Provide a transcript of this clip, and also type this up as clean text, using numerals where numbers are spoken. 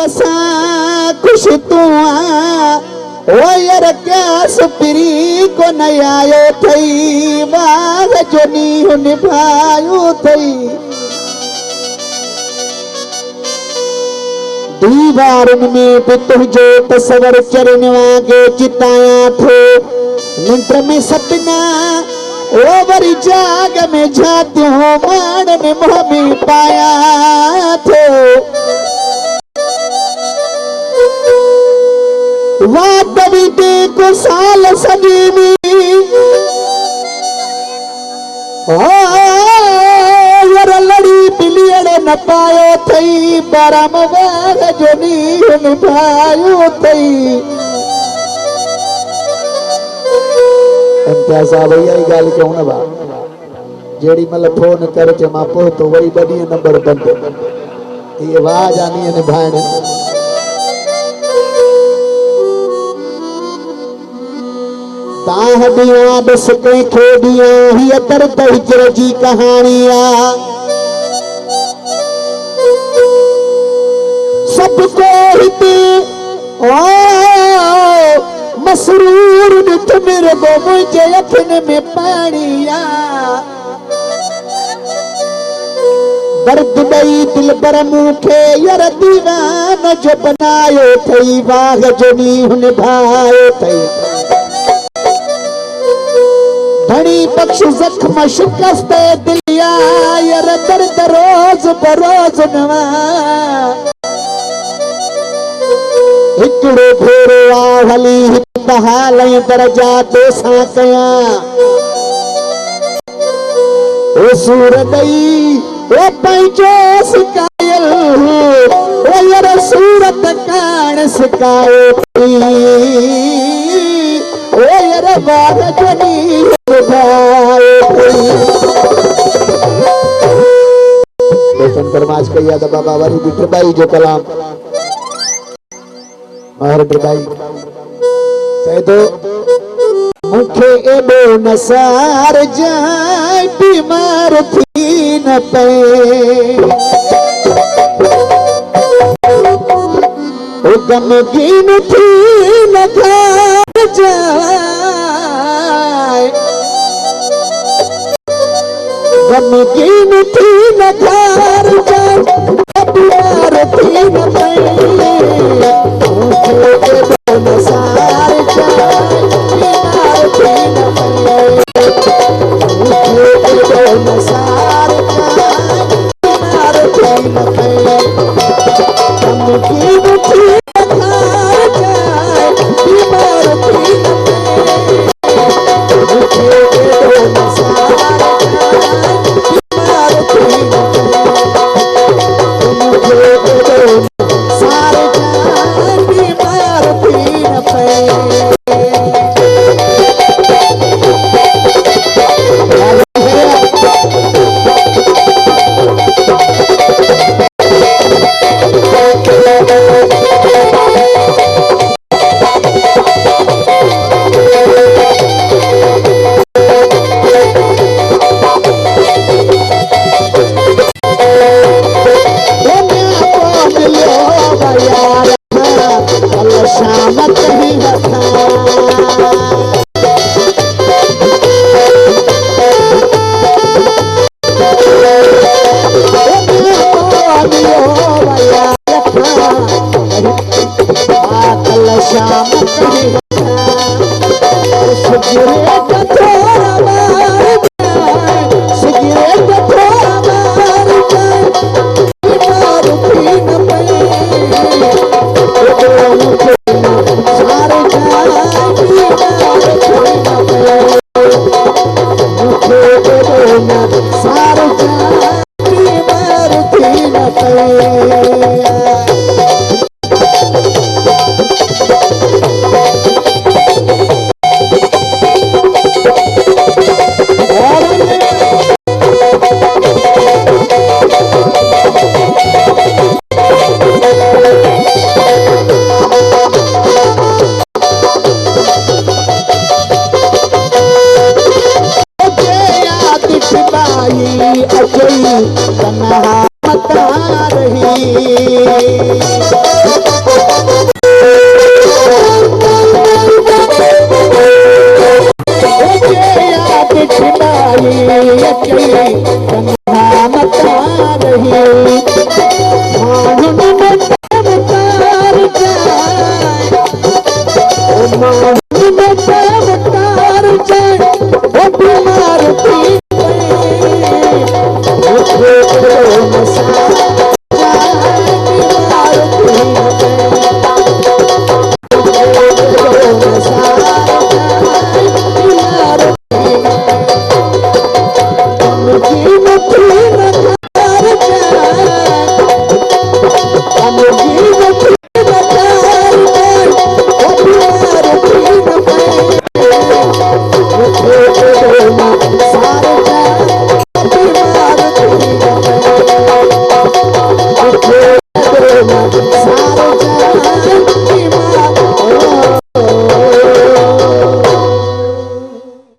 असा खुश तू ओ यार क्या सुपरी को न आयो थई वाग जो नी निभायो थई दीवारन में भी तुझो तस्वर चरण वागे चिताया थे निंद्र में सपना ओवर जाग में जाती हूँ मान ने मुँह में पाया थे वाद बीते को साल सदी में यार लड़ी बिलियन न पायो थई बरम वाग जो नी निभायो थई इम्तियाज़ साहब भैया ही गाल क्यों न बा जेड़ी मतलब फोन कर चे मां पो तो वही बड़ी नंबर बंद ये आवाज आनी है निभाने ताहडियां बस के खेडियां ही अतर हिजर जी कहानियां सबको हिते मसरूर निठ मेरे को मुझे अखन में पानिया दर्द दई दिल पर मुखे यार दीवान जो बनायो थई वाग जो नी निभायो थई धनी बख्श जख्म शिकस्त दिलिया यार दर्द रोज बरोज नवा इकड़ो फेरो आहली हाल दर्जा दो साकया ओ सूर दई ओ पंचो सिकायल ओ यार सूरत कान सिकायो ओ यार बाग जनी शंकर माज कहिया था बाबा वाली बिटरबाई जो कलाम मार बिटरबाई चाहे तो मुखे एडो नसार जाए बीमार थी न पे ओ गमगीन थी न घर जाए गमगीन थी न घर जाए बीमार थी न पे मुखे एडो नसार तन्हा मत रही सारे